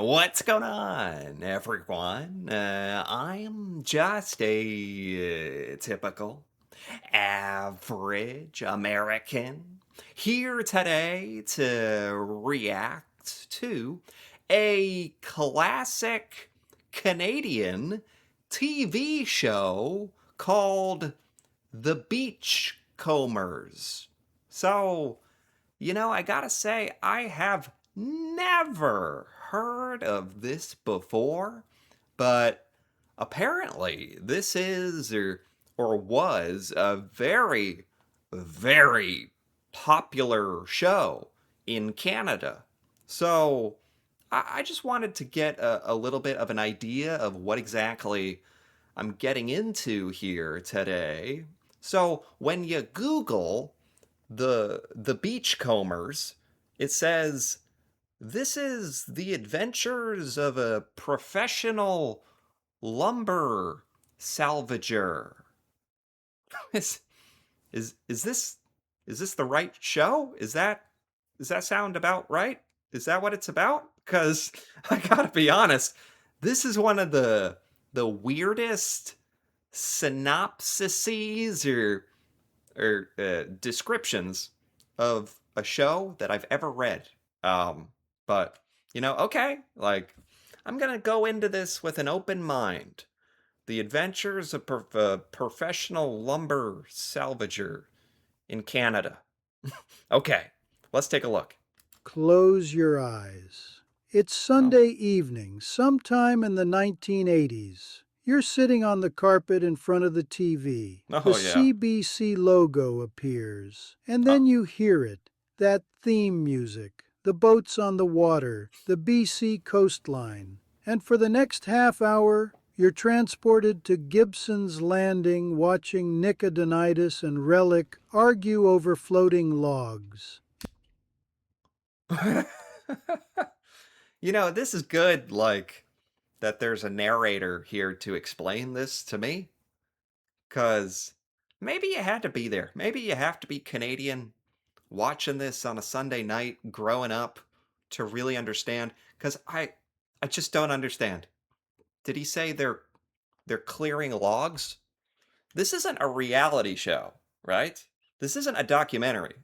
What's going on, everyone? I'm just a typical, average American here today to react to a classic Canadian TV show called The Beachcombers. So, I gotta say, I have never heard of this before, but apparently this is or was a very, very popular show in Canada. So I just wanted to get a little bit of an idea of what exactly I'm getting into here today. So when you Google the Beachcombers, it says this is the adventures of a professional lumber salvager. is is this the right show? Does that sound about right? Is that what it's about? Because I gotta be honest, this is one of the weirdest synopsises or descriptions of a show that I've ever read. But okay, like I'm gonna go into this with an open mind. The adventures of a professional lumber salvager in Canada. Okay, let's take a look. Close your eyes. It's Oh, Sunday evening, sometime in the 1980s. You're sitting on the carpet in front of the TV. The oh yeah. CBC logo appears, and Uh, then you hear it, that theme music, the boats on the water, the BC coastline. And for the next half hour, you're transported to Gibson's Landing watching Nicodonitis and Relic argue over floating logs. this is good. Like that, there's a narrator here to explain this to me. Because maybe you had to be there. Maybe you have to be Canadian watching this on a Sunday night growing up to really understand. Because I just don't understand. Did he say they're clearing logs? This isn't a reality show, right? This isn't a documentary.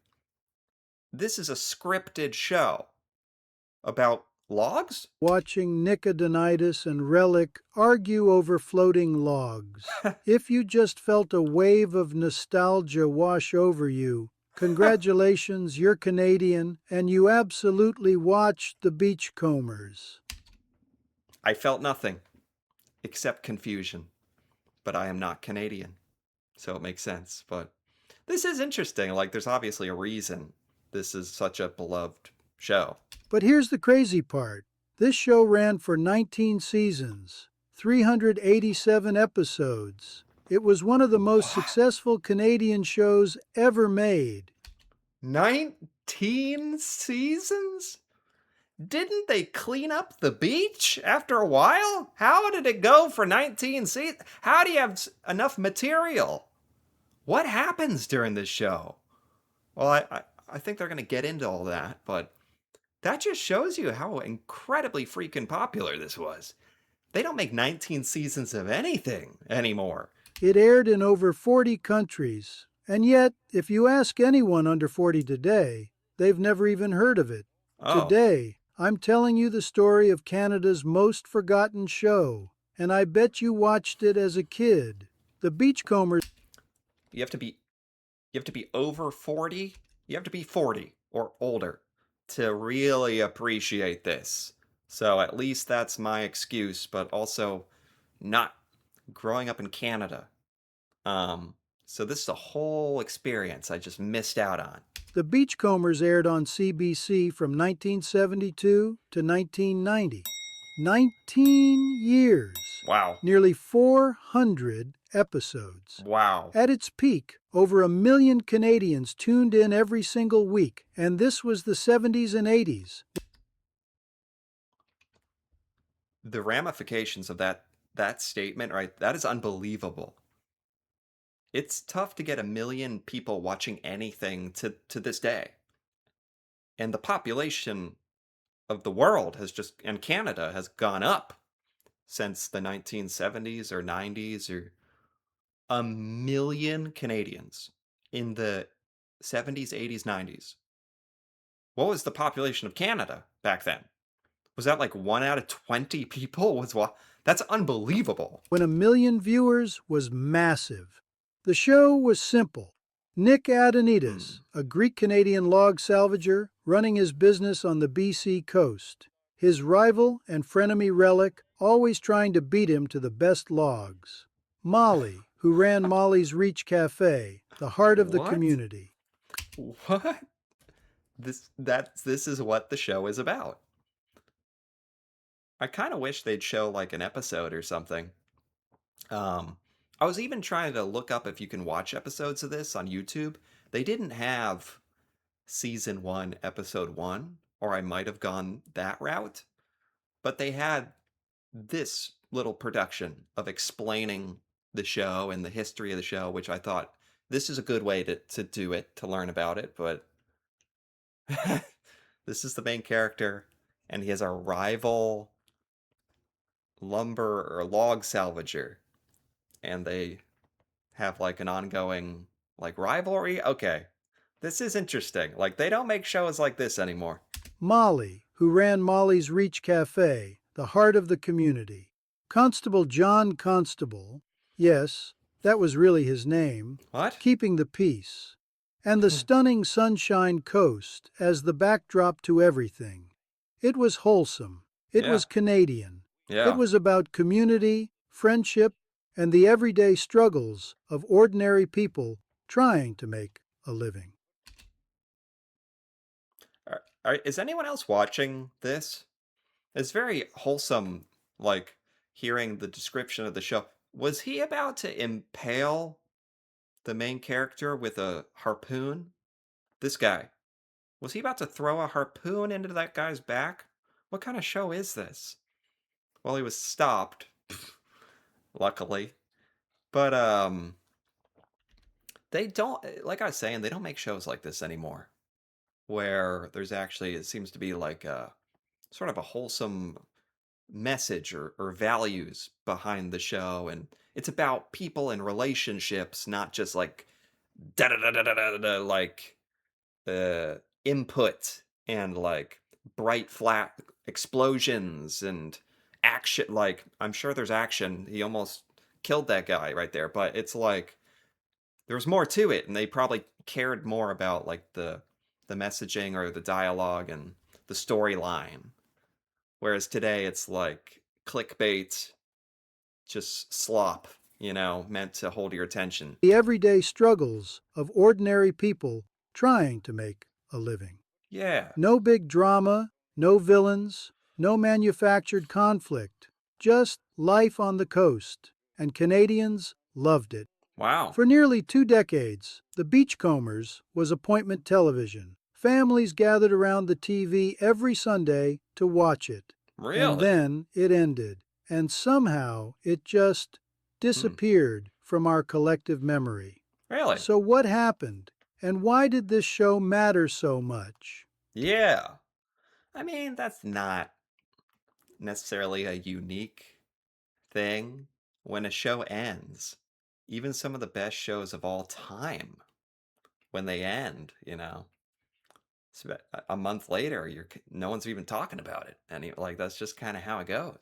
This is a scripted show about logs? Watching Nicodonitis and Relic argue over floating logs. If you just felt a wave of nostalgia wash over you, congratulations, you're Canadian and you absolutely watched The Beachcombers. I felt nothing except confusion, but I am not Canadian, so it makes sense. But this is interesting. Like, there's obviously a reason this is such a beloved show. But here's the crazy part, this show ran for 19 seasons, 387 episodes. It was one of the most What? successful Canadian shows ever made. 19 seasons? Didn't they clean up the beach after a while? How did it go for 19 seasons? How do you have enough material? What happens during this show? Well, I think they're going to get into all that, but that just shows you how incredibly freaking popular this was. They don't make 19 seasons of anything anymore. It aired in over 40 countries, and yet, if you ask anyone under 40 today, they've never even heard of it. Oh, Today, I'm telling you the story of Canada's most forgotten show, and I bet you watched it as a kid. The Beachcombers. you have to be you have to be over 40. You have to be 40 or older to really appreciate this. So at least that's my excuse, but also not growing up in Canada. Um so this is a whole experience I just missed out on. The Beachcombers aired on CBC from 1972 to 1990. 19 years. Wow. Nearly 400 episodes. Wow. At its peak, over 1 million Canadians tuned in every single week, and this was the 70s and 80s. The ramifications of that statement, right? That is unbelievable. It's tough to get 1 million people watching anything to this day. And the population of the world has just and Canada has gone up since the 1970s or 90s, or a million Canadians in the 70s, 80s, 90s. What was the population of Canada back then? Was that like 1 out of 20 people was what? That's unbelievable. When a million viewers was massive. The show was simple. Nick Adonides, Hmm. a Greek Canadian log salvager running his business on the BC coast. His rival and frenemy Relic always trying to beat him to the best logs. Molly, who ran Molly's Reach Cafe, the heart of the What? community. What? This is what the show is about. I kind of wish they'd show like an episode or something. Um, I was even trying to look up if you can watch episodes of this on YouTube. They didn't have season 1, episode 1, or I might have gone that route, but they had this little production of explaining the show and the history of the show, which I thought this is a good way to do it, to learn about it. But this is the main character, and he has a rival lumber or log salvager, and they have like an ongoing like rivalry. Okay, this is interesting. Like they don't make shows like this anymore. Molly, who ran Molly's Reach Cafe, the heart of the community. Constable John Constable, yes, that was really his name, What? keeping the peace. And the stunning Sunshine Coast as the backdrop to everything. It was wholesome. It Yeah, was Canadian. It yeah. was about community, friendship, and the everyday struggles of ordinary people trying to make a living. Is anyone else watching this? It's very wholesome, like hearing the description of the show. Was he about to impale the main character with a harpoon? This guy. Was he about to throw a harpoon into that guy's back? What kind of show is this? Well, he was stopped, luckily. But they don't, like I was saying, they don't make shows like this anymore where there's actually, it seems to be like a sort of a wholesome message or values behind the show, and it's about people and relationships, not just like da da da da da da da, like input and like bright flat explosions and action. Like I'm sure there's action. He almost killed that guy right there, but it's like there was more to it, and they probably cared more about like the messaging or the dialogue and the storyline. Whereas today it's like clickbait, just slop, meant to hold your attention. The everyday struggles of ordinary people trying to make a living. Yeah. No big drama, no villains, no manufactured conflict, just life on the coast, and Canadians loved it. Wow. For nearly 2 decades, the Beachcombers was appointment television. Families gathered around the TV every Sunday to watch it. And Really? then it ended, and somehow it just Hmm. disappeared from our collective memory. Really? So, what happened, and why did this show matter so much? Yeah. I mean, that's not necessarily a unique thing. When a show ends, even some of the best shows of all time, when they end, a month later, no one's even talking about it. And like that's just kind of how it goes.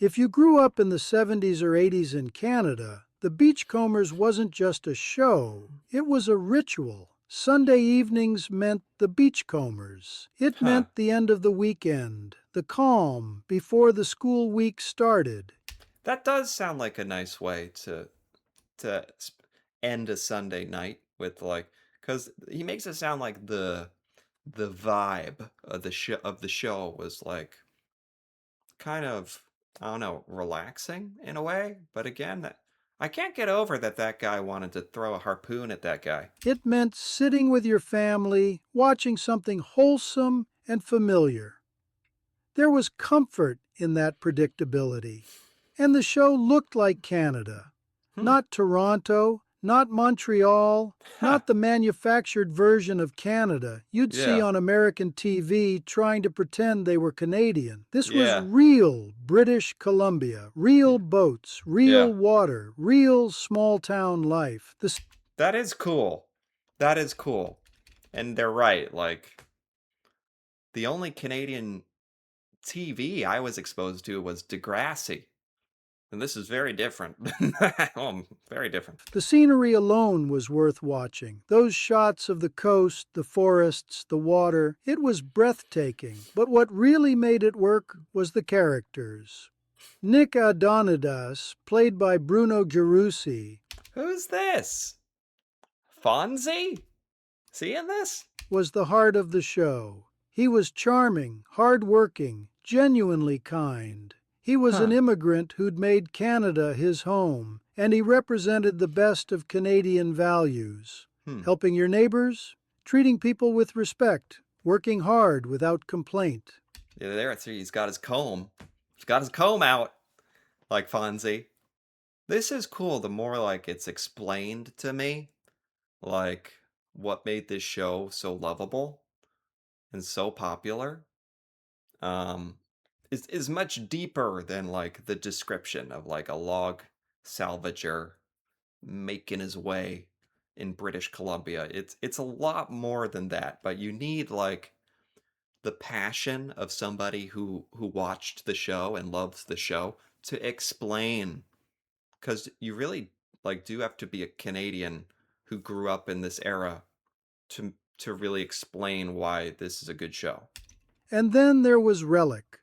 If you grew up in the 70s or 80s in Canada, the Beachcombers wasn't just a show, it was a ritual. Sunday evenings meant the Beachcombers. It Huh. meant the end of the weekend, the calm before the school week started. That does sound like a nice way to end a Sunday night with like, because he makes it sound like the vibe of the show was like kind of, I don't know, relaxing in a way. But again, I can't get over that guy wanted to throw a harpoon at that guy. It meant sitting with your family, watching something wholesome and familiar. There was comfort in that predictability. And the show looked like Canada. Hmm. Not Toronto, Not Montreal, Huh. not the manufactured version of Canada you'd see Yeah. on American TV trying to pretend they were Canadian. This was Yeah. real British Columbia, real boats, Yeah. real water, real small town life. The That is cool. That is cool. And they're right. Like, the only Canadian TV I was exposed to was Degrassi. And this is very different. Very different. The scenery alone was worth watching. Those shots of the coast, the forests, the water, it was breathtaking. But what really made it work was the characters. Nick Adonidas, played by Bruno Gerussi, Who's this? Fonzie? Is he in this? was the heart of the show. He was charming, hard-working, genuinely kind. He was an Huh. immigrant who'd made Canada his home, and he represented the best of Canadian values. Hmm. Helping your neighbors, treating people with respect, working hard without complaint. Yeah, there. See, he's got his comb. He's got his comb out, like Fonzie. This is cool. The more like it's explained to me, like what made this show so lovable and so popular, um, is much deeper than like the description of like a log salvager making his way in British Columbia. It's a lot more than that, but you need like the passion of somebody who watched the show and loves the show to explain, because you really like do have to be a Canadian who grew up in this era to really explain why this is a good show. And then there was Relic.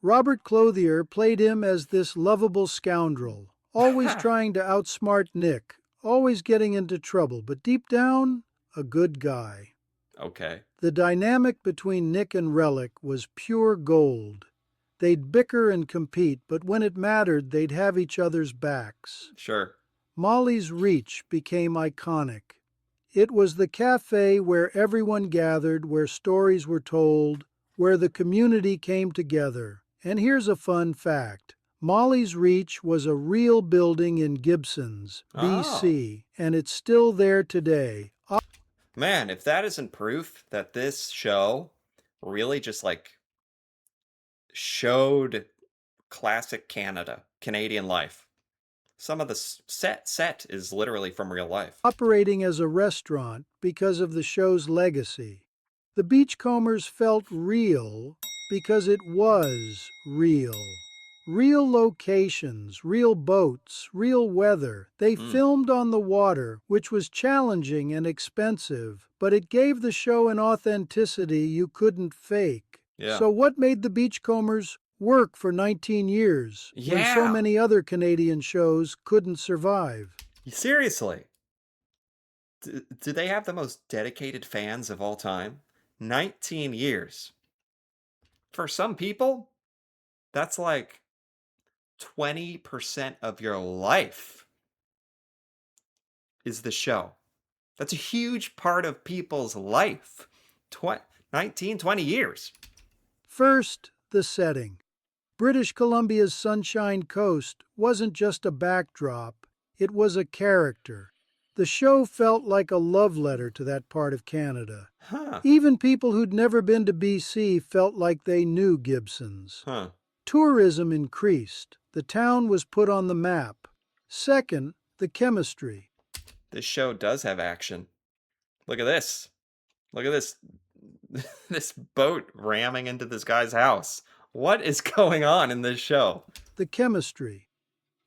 Robert Clothier played him as this lovable scoundrel, always trying to outsmart Nick, always getting into trouble, but deep down, a good guy. Okay, The dynamic between Nick and Relic was pure gold. They'd bicker and compete, but when it mattered, they'd have each other's backs. sure. Molly's Reach became iconic. It was the cafe where everyone gathered, where stories were told, where the community came together. And here's a fun fact. Molly's Reach was a real building in Gibsons, Oh, BC, and it's still there today. man, if that isn't proof that this show really just like showed classic Canadian life. Some of the set is literally from real life. Operating as a restaurant because of the show's legacy. The Beachcombers felt real because it was real. Real locations, real boats, real weather. They Mm, filmed on the water, which was challenging and expensive, but it gave the show an authenticity you couldn't fake. yeah. So, what made the Beachcombers work for 19 years when so Yeah. many other Canadian shows couldn't survive? Seriously. Do they have the most dedicated fans of all time? 19 years. For some people, that's like 20% of your life is the show. That's a huge part of people's life. 20, 19, 20 years. First, the setting. British Columbia's Sunshine Coast wasn't just a backdrop, it was a character. The show felt like a love letter to that part of Canada. Huh. Even people who'd never been to BC felt like they knew Gibsons. Huh. Tourism increased. The town was put on the map. Second, the chemistry. This show does have action. Look at this. Look at this. This boat ramming into this guy's house. What is going on in this show? The chemistry.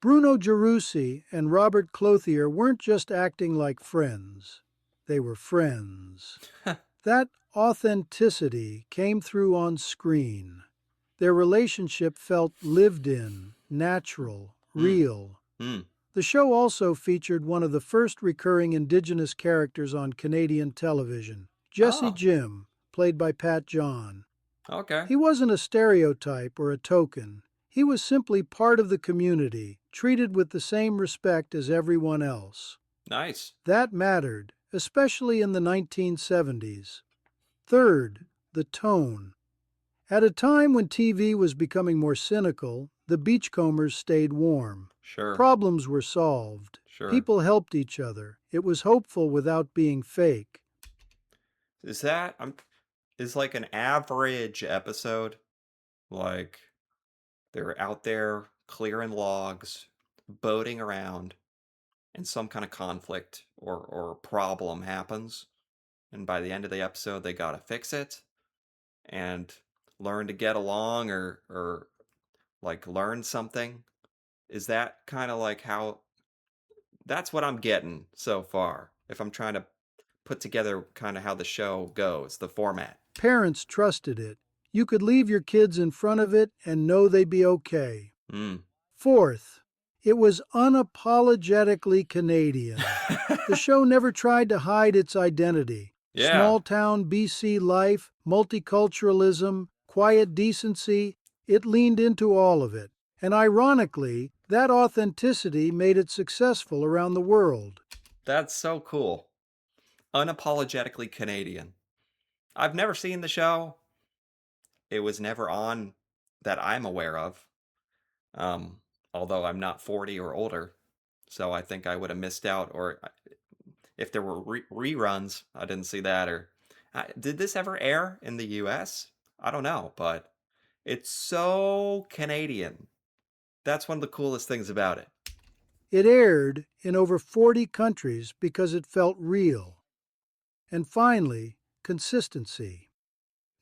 Bruno Gerussi and Robert Clothier weren't just acting like friends, they were friends. That authenticity came through on screen. Their relationship felt lived in, natural, Hmm. real. Hmm. The show also featured one of the first recurring Indigenous characters on Canadian television, Jesse Oh, Jim, played by Pat John. okay. He wasn't a stereotype or a token. He was simply part of the community, treated with the same respect as everyone else. Nice. That mattered, especially in the 1970s. Third, the tone. At a time when TV was becoming more cynical, the Beachcombers stayed warm. Sure. Problems were solved. Sure. People helped each other. It was hopeful without being fake. Is that is like an average episode like they're out there clearing logs, boating around, and some kind of conflict or problem happens, and by the end of the episode they got to fix it and learn to get along or like learn something. Is that kind of like how that's what I'm getting so far if I'm trying to put together kind of how the show goes, the format. Parents trusted it. You could leave your kids in front of it and know they'd be okay. Mm. Fourth, it was unapologetically Canadian. The show never tried to hide its identity. Yeah, Small town BC life, multiculturalism, quiet decency, it leaned into all of it. And ironically, that authenticity made it successful around the world. that's so cool. Unapologetically Canadian. I've never seen the show. It was never on that I'm aware of. Um, although I'm not 40 or older, so I think I would have missed out. Or if there were reruns, I didn't see that. Or did this ever air in the U.S.? I don't know, but it's so Canadian. That's one of the coolest things about it. It aired in over 40 countries because it felt real. And finally, consistency.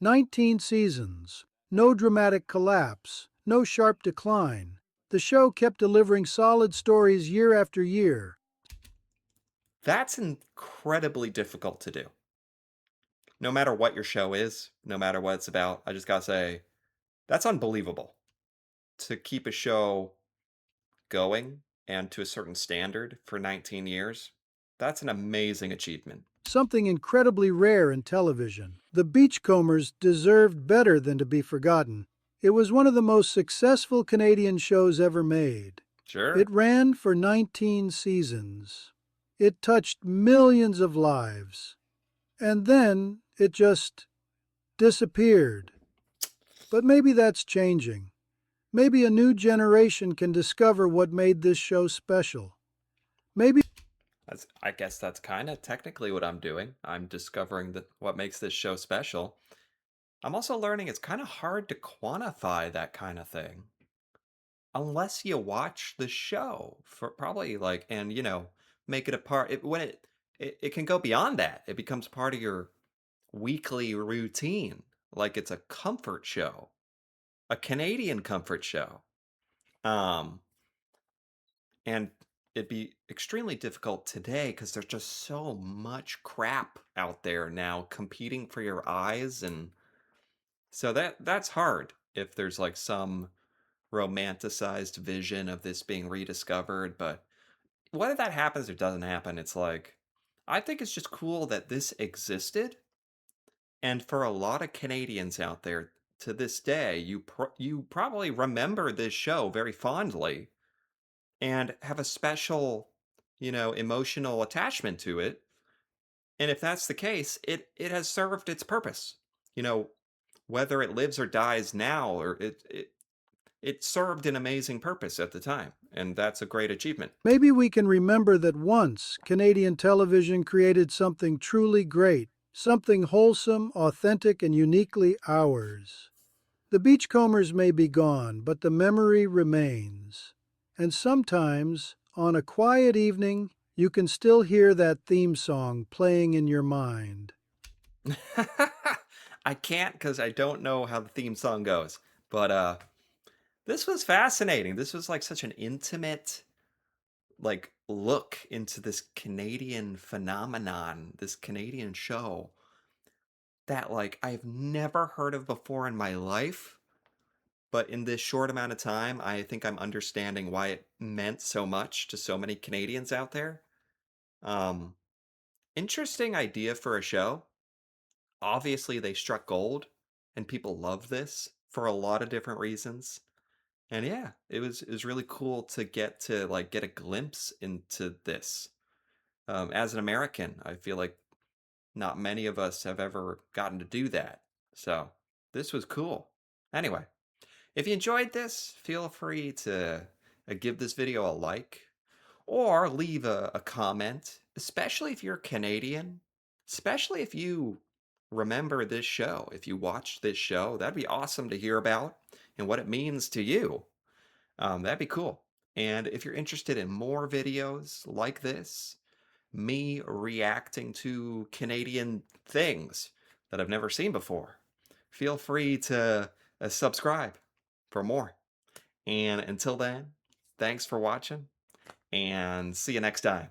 19 seasons, no dramatic collapse, no sharp decline. The show kept delivering solid stories year after year. That's incredibly difficult to do. No matter what your show is, no matter what it's about, I just gotta say, that's unbelievable. To keep a show going and to a certain standard for 19 years, that's an amazing achievement. Something incredibly rare in television. The Beachcombers deserved better than to be forgotten. It was one of the most successful Canadian shows ever made. It Sure. ran for 19 seasons. It touched millions of lives. And then it just disappeared. But maybe that's changing. Maybe a new generation can discover what made this show special. Maybe I guess that's kind of technically what I'm doing. I'm discovering what makes this show special. I'm also learning it's kind of hard to quantify that kind of thing unless you watch the show for probably like and make it a part it can go beyond that. It becomes part of your weekly routine like it's a comfort show, a Canadian comfort show. Um and it'd be extremely difficult today because there's just so much crap out there now competing for your eyes, and so that's hard if there's like some romanticized vision of this being rediscovered. But whether that happens or doesn't happen, it's like I think it's just cool that this existed, and for a lot of Canadians out there to this day, you probably remember this show very fondly and have a special, emotional attachment to it. And if that's the case, it has served its purpose. You know, whether it lives or dies now, or it served an amazing purpose at the time, and that's a great achievement. maybe we can remember that once Canadian television created something truly great, something wholesome, authentic, and uniquely ours. The beachcombers may be gone, but the memory remains. And sometimes, on a quiet evening, you can still hear that theme song playing in your mind. I can't because I don't know how the theme song goes. But this was fascinating. This was like such an intimate like look into this Canadian phenomenon, this Canadian show that like I've never heard of before in my life. But in this short amount of time, I think I'm understanding why it meant so much to so many Canadians out there. Um, Interesting idea for a show. Obviously, they struck gold, and people love this for a lot of different reasons. And yeah, it was really cool to get a glimpse into this. As an American, I feel like not many of us have ever gotten to do that. So this was cool. Anyway, if you enjoyed this, feel free to give this video a like or leave a comment, especially if you're Canadian, especially if you remember this show, if you watched this show. That'd be awesome to hear about and what it means to you. That'd be cool. And if you're interested in more videos like this, me reacting to Canadian things that I've never seen before, feel free to subscribe for more. And until then, thanks for watching and see you next time.